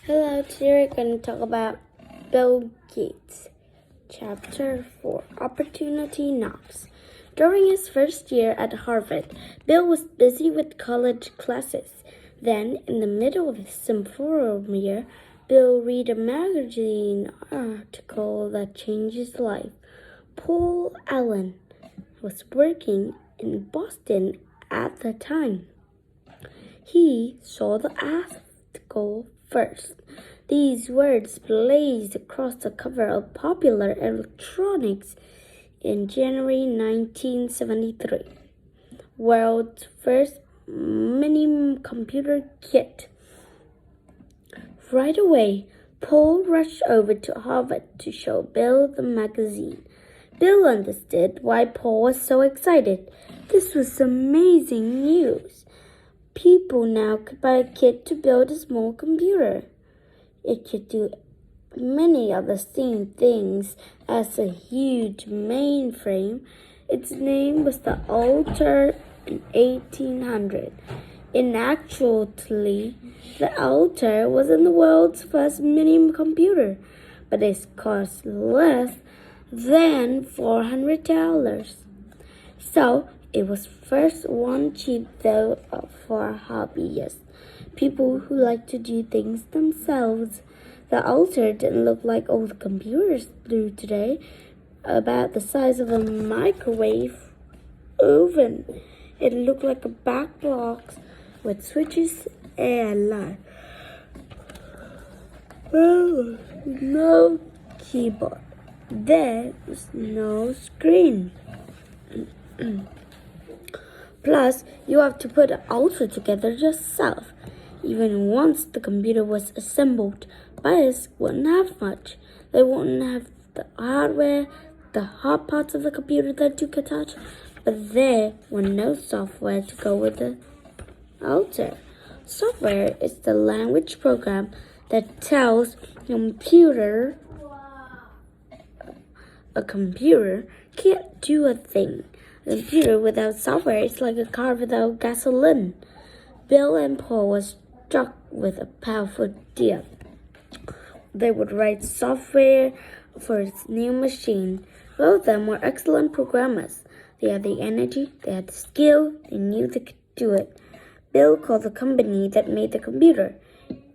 Hello, today we're going to talk about Bill Gates. Chapter 4 Opportunity Knocks. During his first year at Harvard, Bill was busy with college classes. Then, in the middle of his sophomore year, Bill read a magazine article that changed his life. Paul Allen was working in Boston at the time. He saw the article first. These words blazed across the cover of Popular Electronics in January 1973. World's first mini computer kit. Right away, Paul rushed over to Harvard to show Bill the magazine. Bill understood why Paul was so excited. This was amazing news. People now could buy a kit to build a small computer. It could do many of the same things as a huge mainframe. Its name was the Altair in 1800. In actuality, the Altair wasn't the world's first mini computer, but it cost less than $400. So, it was first one cheap though for hobbyists, people who like to do things themselves. The Altair didn't look like old computers do today, about the size of a microwave oven. It looked like a back box with switches and light. There was no keyboard. There was no screen. Plus, you have to put the Altair together yourself. Even once the computer was assembled, buyers wouldn't have much. They wouldn't have the hardware, the hard parts of the computer that you could touch, but there was no software to go with the Altair. Software is the language program that tells a computer can't do a thing. A computer without software is like a car without gasoline. Bill and Paul were struck with a powerful idea. They would write software for its new machine. Both of them were excellent programmers. They had the energy, they had the skill, they knew they could do it. Bill called the company that made the computer.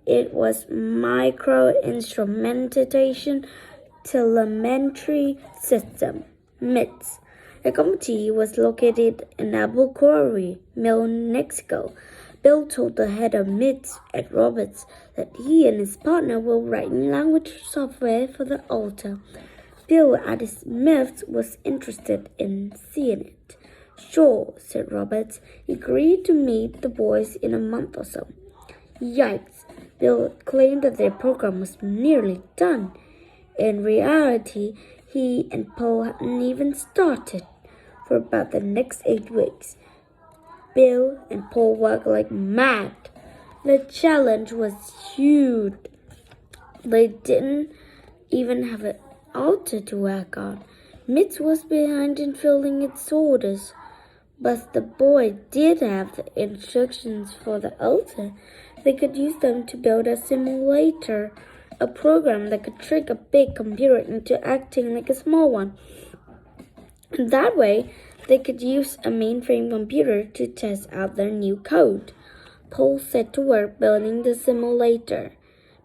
It was Micro Instrumentation Telemetry System, MITS. The company was located in Albuquerque, New Mexico. Bill told the head of MITS, Ed Roberts, that he and his partner were writing language software for the Altair. Bill at his MITS was interested in seeing it. Sure, said Roberts. He agreed to meet the boys in a month or so. Yikes! Bill claimed that their program was nearly done. In reality, he and Paul hadn't even started. For about the next 8 weeks, Bill and Paul worked like mad. The challenge was huge. They didn't even have an Altair to work on. Mitz was behind in filling its orders, but the boy did have the instructions for the Altair. They could use them to build a simulator, a program that could trick a big computer into acting like a small one. That way, they could use a mainframe computer to test out their new code. Paul set to work building the simulator.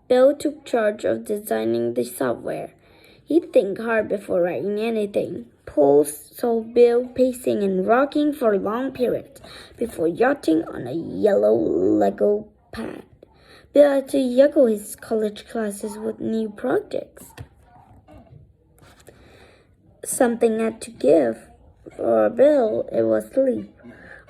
Bill took charge of designing the software. He'd think hard before writing anything. Paul saw Bill pacing and rocking for long periods before yachting on a yellow Lego pad. Bill had to juggle his college classes with new projects. Something had to give. For Bill, it was sleep.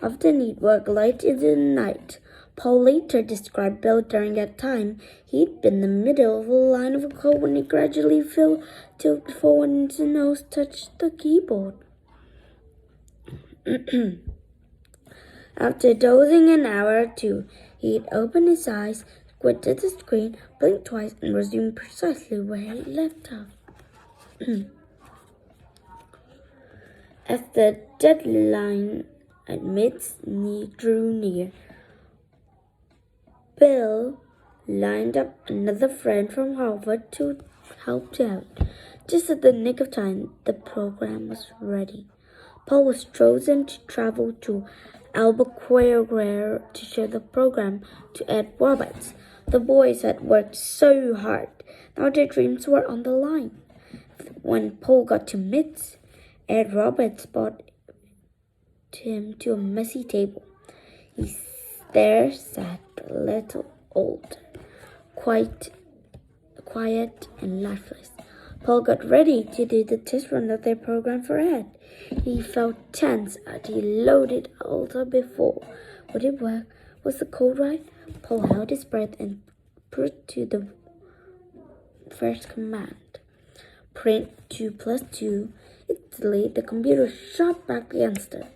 Often he'd work late into the night. Paul later described Bill during that time. He'd been in the middle of a line of code when he gradually tilted forward and his nose touched the keyboard. After dozing an hour or two, he'd open his eyes, squint at the screen, blink twice, and resume precisely where he left off. As the deadline at MITS drew near, Bill lined up another friend from Harvard to help out. Just at the nick of time, the program was ready. Paul was chosen to travel to Albuquerque to show the program to Ed Roberts. The boys had worked so hard. Now their dreams were on the line. When Paul got to MITS, Ed Roberts brought him to a messy table. There sat the little old, quiet and lifeless. Paul got ready to do the test run of their program for Ed. He felt tense as he loaded Alta before. Would it work? Was the code right? Paul held his breath and put to the first command. Print 2 plus 2. Instantly, the computer shot back the answer.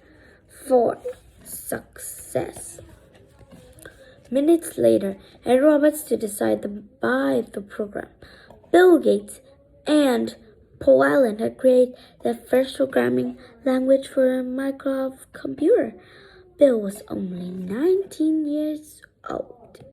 4. Success. Minutes later, Ed Roberts to decide to buy the program. Bill Gates and Paul Allen had created the first programming language for a microcomputer. Bill was only 19 years old.